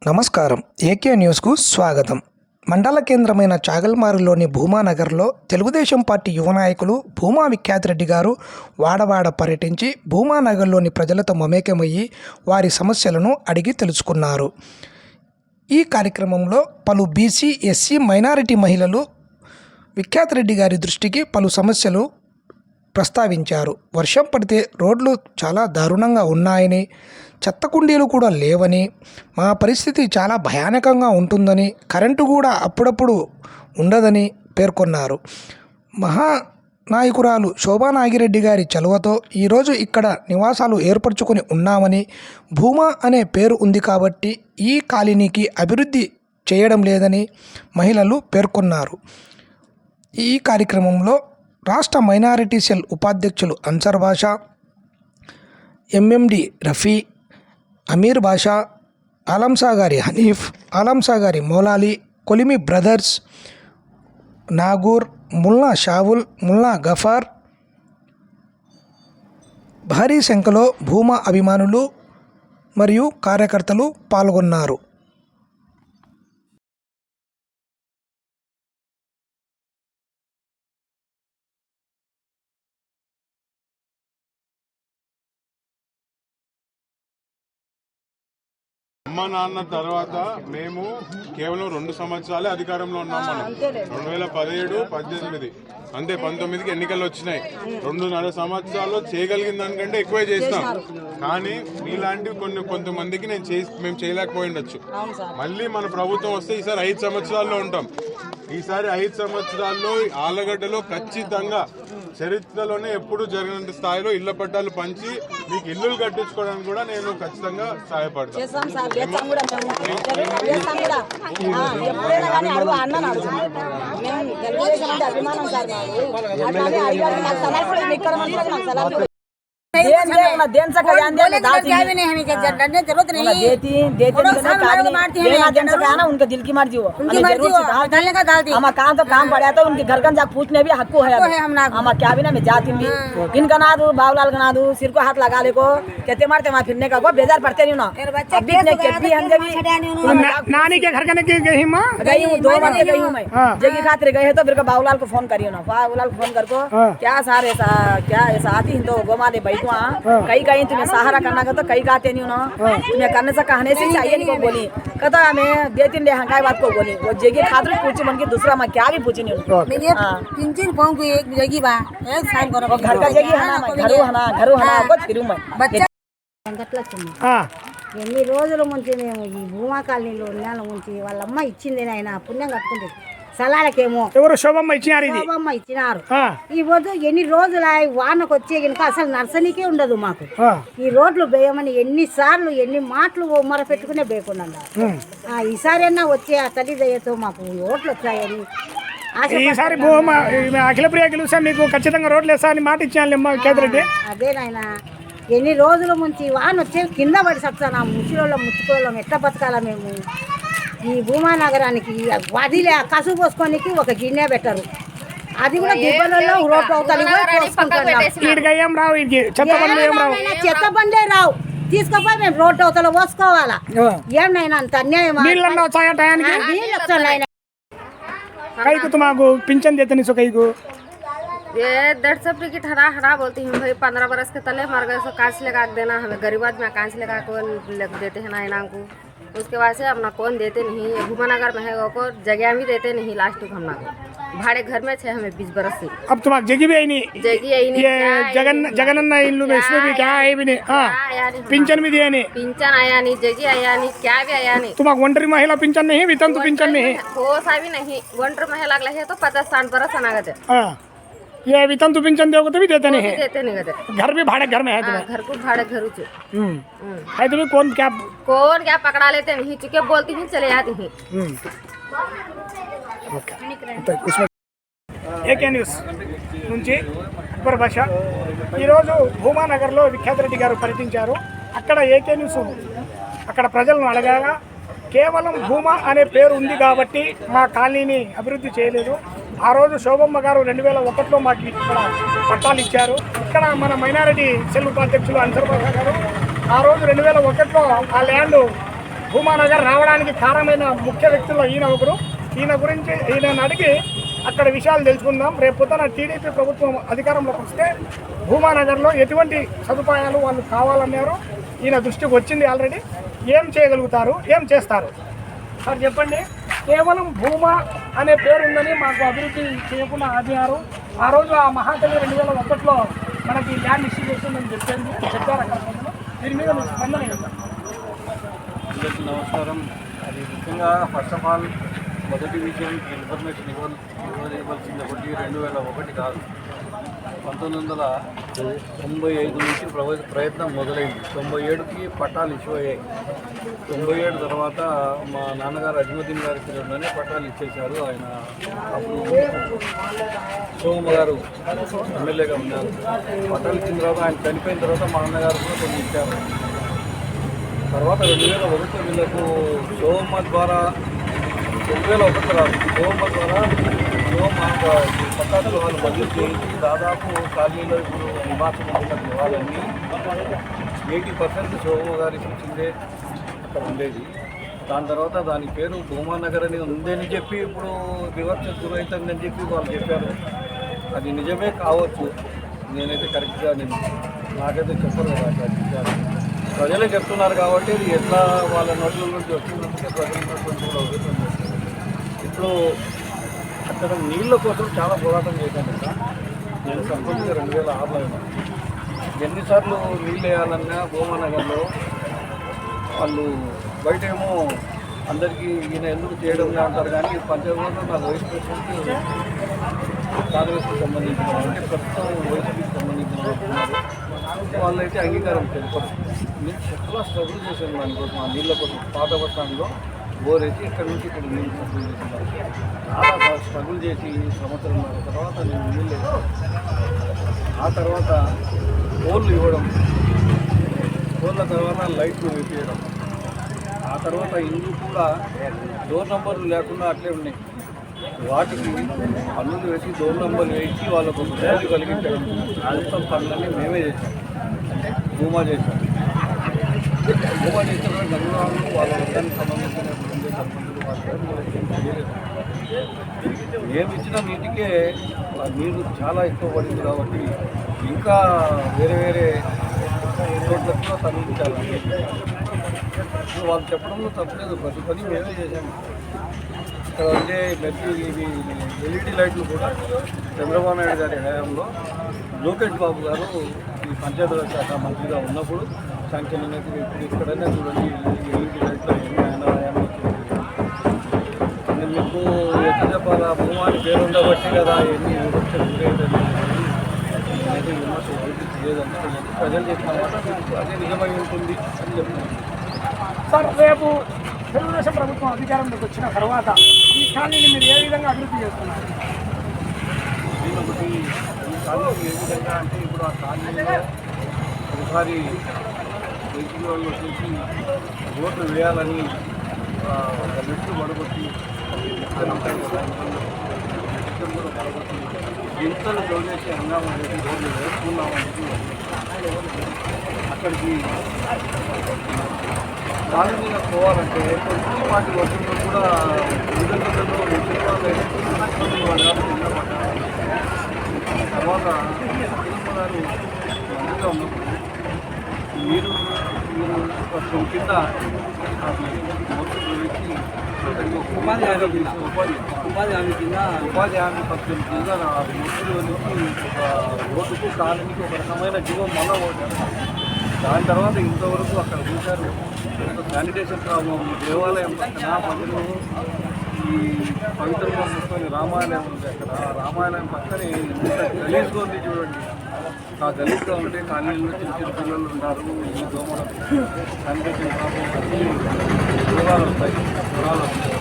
నమస్కారం. ఏకే న్యూస్కు స్వాగతం. మండల కేంద్రమైన చాగల్మారులోని భూమానగర్లో తెలుగుదేశం పార్టీ యువ నాయకులు భూమా విఖ్యాతిరెడ్డి గారు వాడవాడ పర్యటించి భూమానగర్లోని ప్రజలతో మమేకమయ్యి వారి సమస్యలను అడిగి తెలుసుకున్నారు. ఈ కార్యక్రమంలో పలు బీసీ, ఎస్సీ, మైనారిటీ మహిళలు విఖ్యాతిరెడ్డి గారి దృష్టికి పలు సమస్యలు ప్రస్తావించారు. వర్షం పడితే రోడ్లు చాలా దారుణంగా ఉన్నాయని, చెత్త కుండీలు కూడా లేవని, మా పరిస్థితి చాలా భయానకంగా ఉంటుందని, కరెంటు కూడా అప్పుడప్పుడు ఉండదని పేర్కొన్నారు. మహానాయకురాలు శోభా నాగిరెడ్డి గారి చలువతో ఈరోజు ఇక్కడ నివాసాలు ఏర్పరచుకొని ఉన్నామని, భూమా అనే పేరు ఉంది కాబట్టి ఈ కాలనీకి అభివృద్ధి చేయడం లేదని మహిళలు పేర్కొన్నారు. ఈ కార్యక్రమంలో రాష్ట్ర మైనారిటీ సెల్ ఉపాధ్యక్షులు అన్సర్ బాషా, ఎంఎండి రఫీ, అమీర్ బాషా, ఆలంసా గారి హనీఫ్, ఆలంసా గారి మౌలాలి, కొలిమి బ్రదర్స్, నాగూర్, ముల్లా షావుల్, ముల్లా గఫార్, భారీ సంఖ్యలో భూమా అభిమానులు మరియు కార్యకర్తలు పాల్గొన్నారు. అమ్మ నాన్న తర్వాత మేము కేవలం 2 సంవత్సరాలే అధికారంలో ఉన్నాం. మనం 2017, 18 అంతే 19కి ఎన్నికలు వచ్చినాయి. 2.5 సంవత్సరాల్లో చేయగలిగిన దానికంటే ఎక్కువే చేస్తాం. కానీ మీలాంటి కొంతమందికి మేము చేయలేకపోయి ఉండొచ్చు. మళ్ళీ మన ప్రభుత్వం వస్తే ఈసారి 5 సంవత్సరాల్లో ఉంటాం. ఈసారి 5 సంవత్సరాల్లో ఆలగడ్డలో ఖచ్చితంగా చరిత్రలోనే ఎప్పుడు జరిగినంత స్థాయిలో ఇళ్ల పట్టాలు పంచి మీకు ఇల్లులు కట్టించుకోవడానికి కూడా నేను ఖచ్చితంగా సహాయపడతాను. उनका दिल की मर्जी हो, हम काम तो काम पड़ा तो उनके घर का पूछने भी हक है। हम क्या भी ना मैं जाती भी इनका ना दू बाबूलाल का ना दू सिर को हाथ लगा ले को कहते मारते वहाँ फिरने का बेजार पड़ते नहीं ना। नानी के घर का गई हूँ 2 बार गई हूँ मैं जगह खातिर गए तो फिर बाबूलाल को फोन करियो ना, बाबूलाल को फोन कर को क्या सार ऐसा क्या ऐसा आती तो गोमा ले बैठू कहीं कहीं तुम्हें सहारा करना का तो कहीं कहते नहीं ना, तुम्हें करने से कहने से चाहिए नहीं को बोली कहता हमें 2-3 ले हंगाई बात को बोली वो जगह खातिर पूछी मन की दूसरा मैं क्या भी पूछी नहीं पिंचिन पाऊँ की एक जगह बा साइन करो घर का जगह है ना घरू है ना बहुत फिरू मैं बच्चा ఎన్ని రోజుల ముంచి మేము ఈ భూమా కాలనీలో నెల ముంచి వాళ్ళమ్మ ఇచ్చింది ఆయన పుణ్యం కట్టుకుంది సలాలకేమో ఎవరు శోభమ్మ ఇచ్చినారు. ఈ రోజు ఎన్ని రోజులు వానకు వచ్చే కనుక అసలు నర్సరీకే ఉండదు మాకు. ఈ రోడ్లు వేయమని ఎన్నిసార్లు ఎన్ని మాటలు మొర పెట్టుకునే బేకుండా ఈసారైనా వచ్చే ఆ తల్లి దయతో మాకు ఓట్లు వచ్చాయని ఈసారి అఖిల ప్రియ గెలుసా మీకు ఖచ్చితంగా రోడ్లు వేస్తా అని మాట ఇచ్చాను కేతిరెడ్డి. అదే నాయన ఎన్ని రోజుల ముంచి వాన వచ్చే కింద పడి సత్తాను ముచ్చిలోళ్ళం ముచ్చుకోళ్ళం ఎట్లా బతకాలా మేము. ఈ భూమా నగరానికి వదిలే కసు పోసుకోనికి ఒక గిన్నె పెట్టరు, అది కూడా దిబ్బలలో రోడ్డు అవుతాయి చెత్త బండే రావు తీసుకపోయి మేము రోడ్డు అవతల పోసుకోవాలా. ఏమైనా అంత అన్యాయం పింఛన్ देते नहीं सो कई को ये 150 रुपये की हरा बोलती हूँ भाई 15 बरस के तले मर गए सो कांच लगा देना हमें गरीब आदमी कांच लगा को देते हैं ना इनाम को। उसके बाद से अपना कौन देते नहीं, भूमानगर में है वो को जगह भी देते नहीं लास्ट को हमना को भाड़े घर में छे हमें 20 बरस से। अब तुम्हारी जगह भी आई नहीं ये जगन्ना इल्लू में इसमें भी क्या है भी नहीं पिंचन भी दिया नहीं, पिंचन आया नहीं, जगह आया नहीं, क्या भी आया नहीं। तुम्हारा वंटरी महिला पिंचन नहीं वितंतु पिंचन नहीं वो सा भी नहीं वंटर महिला अगला है तो 50-60 बरस अनागत है। ये वितंतु पिंचन दोगे तो भी देते नहीं है, देते नहीं घर भी भाड़े घर में है तुम्हें घर को भाड़े घर है तुम्हें कौन क्या पकड़ा लेते नहीं चुके बोलती ही चले जाती ही। ఏకే న్యూస్ నుంచి అక్బర్ భాష. ఈరోజు భూమానగర్లో విఖ్యాతిరెడ్డి గారు పర్యటించారు. అక్కడ ఏకే న్యూస్ అక్కడ ప్రజలను అడగగా కేవలం భూమా అనే పేరు ఉంది కాబట్టి మా కాలనీని అభివృద్ధి చేయలేదు. ఆ రోజు శోభమ్మ గారు 2001లో మాకు ఇక్కడ పట్టాలు ఇచ్చారు. ఇక్కడ మన మైనారిటీ సెల్ ఉపాధ్యక్షులు అన్సర్ బాషా గారు ఆ రోజు 2001లో ఆ ల్యాండ్ భూమానగర్ రావడానికి కారణమైన ముఖ్య వ్యక్తుల్లో ఈయన ఒకరు. ఈయనను అడిగి అక్కడ విషయాలు తెలుసుకుందాం. రేపు పొద్దున టీడీపీ ప్రభుత్వం అధికారంలోకి వస్తే భూమానగర్లో ఎటువంటి సదుపాయాలు వాళ్ళు కావాలన్నారు. ఈయన దృష్టికి వచ్చింది ఆల్రెడీ. ఏం చేయగలుగుతారు, ఏం చేస్తారు సార్ చెప్పండి. కేవలం భూమా అనే పేరు ఉందని మాకు అభివృద్ధి చేయకుండా ఆదివారు ఆ రోజు ఆ మహాతల్లి 2001లో మనకి ల్యాండ్ ఇష్యూ చేస్తుందని చెప్పారు అక్కడ. దీని మీద మీకు స్పందన కదా? అందరికీ నమస్కారం. అది ముఖ్యంగా ఫస్ట్ ఆఫ్ ఆల్ మొదటి విషయం ఇన్ఫర్మేషన్ ఇవ్వవలసింది ఒకటి 2001 కాదు, 1995 నుంచి ప్రయత్నం మొదలైంది. 97కి పట్టాలు ఇష్యూ అయ్యాయి. 97 తర్వాత మా నాన్నగారు అజ్మద్దీన్ గారి పిల్లలనే పట్టాలు ఇచ్చేశారు. ఆయన అప్పుడు సోమ గారు ఎమ్మెల్యేగా ఉన్నారు. పట్టాలు ఇచ్చిన తర్వాత ఆయన చనిపోయిన తర్వాత మా నాన్నగారు కూడా కొన్ని ఇచ్చారు. తర్వాత 2001 వీళ్ళకు సోమ ద్వారా 2001 రాదు, సోమ ద్వారా పట్టాలు వాళ్ళు బదిలీ చేయించి దాదాపు కాలనీలో ఇప్పుడు నివాసం ఉంటున్న వాళ్ళని 80% సోమ గారి ఇచ్చిందే అక్కడ ఉండేది. దాని తర్వాత దాని పేరు భూమానగర్ అని ఉందని చెప్పి ఇప్పుడు వివక్ష గురవుతుందని చెప్పి వాళ్ళు చెప్పారు. అది నిజమే కావచ్చు, నేనైతే కరెక్ట్గా నాకైతే చెప్పరు కదా. ప్రజలే చెప్తున్నారు కాబట్టి ఇది ఎట్లా వాళ్ళ నోట్ల నుంచి వస్తున్నందుకే ప్రజలు కూడా అవుతుంది. ఇప్పుడు అక్కడ నీళ్ళ కోసం చాలా పోరాటం చేశాను సార్. నేను సంపూర్ణంగా 2006లో ఎన్నిసార్లు నీళ్ళు వేయాలన్నా భూమానగర్లో వాళ్ళు బయటేమో అందరికీ ఈయన ఎందుకు చేయడం అంటారు. కానీ పంచాయతీలో నాకు వైస్ ప్రెసిడెంట్ కాంగ్రెస్కి సంబంధించిన అంటే ప్రస్తుతం వైసీపీకి సంబంధించిన వాళ్ళైతే అంగీకారం తెలుపరు. నేను చాలా స్ట్రగుల్ చేశాను దానికోసం, ఆ నీళ్ళ కోసం. పాత బస్ స్టాండ్లో బోర్ వేసి ఇక్కడ నుంచి ఇక్కడ నీళ్ళు సప్లై చేస్తున్నారు. చాలా స్ట్రగుల్ చేసి సంవత్సరం తర్వాత నేను నీళ్ళు వేసాను. ఆ తర్వాత పోల్లు ఇవ్వడం, పోల్ల తర్వాత లైట్లు వేసేయడం, ఆ తర్వాత ఇల్లు కూడా డోర్ నంబర్లు లేకుండా అట్లే ఉన్నాయి. వాటికి పన్నులు వేసి డోర్ నంబర్లు వేసి వాళ్ళకు వాల్యూ కలిగించడం, మొత్తం పనులన్నీ మేమే చేసాం. అంటే భూమా చేసాం. భూమా చేసిన గంగరాలు వాళ్ళ వర్గానికి సంబంధించిన మేము ఇచ్చిన నీటికే నీరు చాలా ఎక్కువ పడింది కాబట్టి ఇంకా వేరే వేరే చోట్లకు కూడా తరలించాలి. వాళ్ళు చెప్పడంలో తప్పలేదు, ప్రతి పని మేమే చేసాము. ఇక్కడ ఉండే ఇవి ఎల్ఈడి లైట్లు కూడా చంద్రబాబు నాయుడు గారి హయాంలో లోకేష్ బాబు గారు ఈ పంచాయతీరాజ్ శాఖ మంత్రిగా ఉన్నప్పుడు శాంక్షన్ అనేది. ఇప్పుడు ఇక్కడైనా చూడండి ఎల్ఈడి లైట్లు ఆయన హయాంలో మీకు ఎట్లా చెప్పాలా, భూమాని పేరు ఉండబట్టి కదా ఎన్ని వివక్షలు గురైందని అయితే విమర్శ లేదంటే ప్రజలు చెప్పిన మాట అదే నిజమై ఉంటుంది అని చెప్తున్నాను. సార్ రేపు తెలుగుదేశం ప్రభుత్వం అధికారంలోకి వచ్చిన తర్వాత ఈ కాలనీని మీరు ఏ విధంగా అభివృద్ధి చేస్తున్నారు? ఒకటి ఈ కాలనీ ఏ విధంగా అంటే ఇప్పుడు ఆ కాలనీలో ఒకసారి వైద్యుల వాళ్ళు వచ్చేసి రోడ్లు వేయాలని ఒక మెట్లు పడగొట్టి గింతలు జోడేసి హంగామా చేసి రోడ్లు వేసుకున్నామని అక్కడికి దాని మీద పోవాలంటే పొలిటికల్ పార్టీ వర్గంలో కూడా విధంగా తర్వాత గారు మంచిగా ఉన్నప్పుడు మీరు కొంచెం కింద ఉపాధి హామీ కింద పక్షం కింద మూర్తులు నుంచి రోడ్డుకు కాలనీకి ఒక రకమైన జీవం మళ్ళా ఓటారు. దాని తర్వాత ఇంతవరకు అక్కడ చూశారు శానిటేషన్ ప్రాబ్లం. దేవాలయం పక్కన ప్రజలు ఈ పవిత్రంగా చూసుకొని రామాయణం ఉంది. అక్కడ రామాయణం పక్కనే ఇంత గలీజ్గా ఉంది చూడండి. ఆ గలీజ్గా ఉంటే కాలనీలో చిన్న చిన్న పిల్లలు ఉన్నారు. ఈ దోమలు శానిటేషన్ ప్రాబ్లం దూరాలు వస్తాయి, దూరాలు వస్తాయి.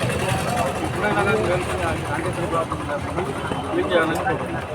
ఎప్పుడైనా కానీ వెళ్తే శానిటేషన్ ప్రాబ్లం లేకుండా క్లీన్ చేయాలని కోరుకుంటున్నాను.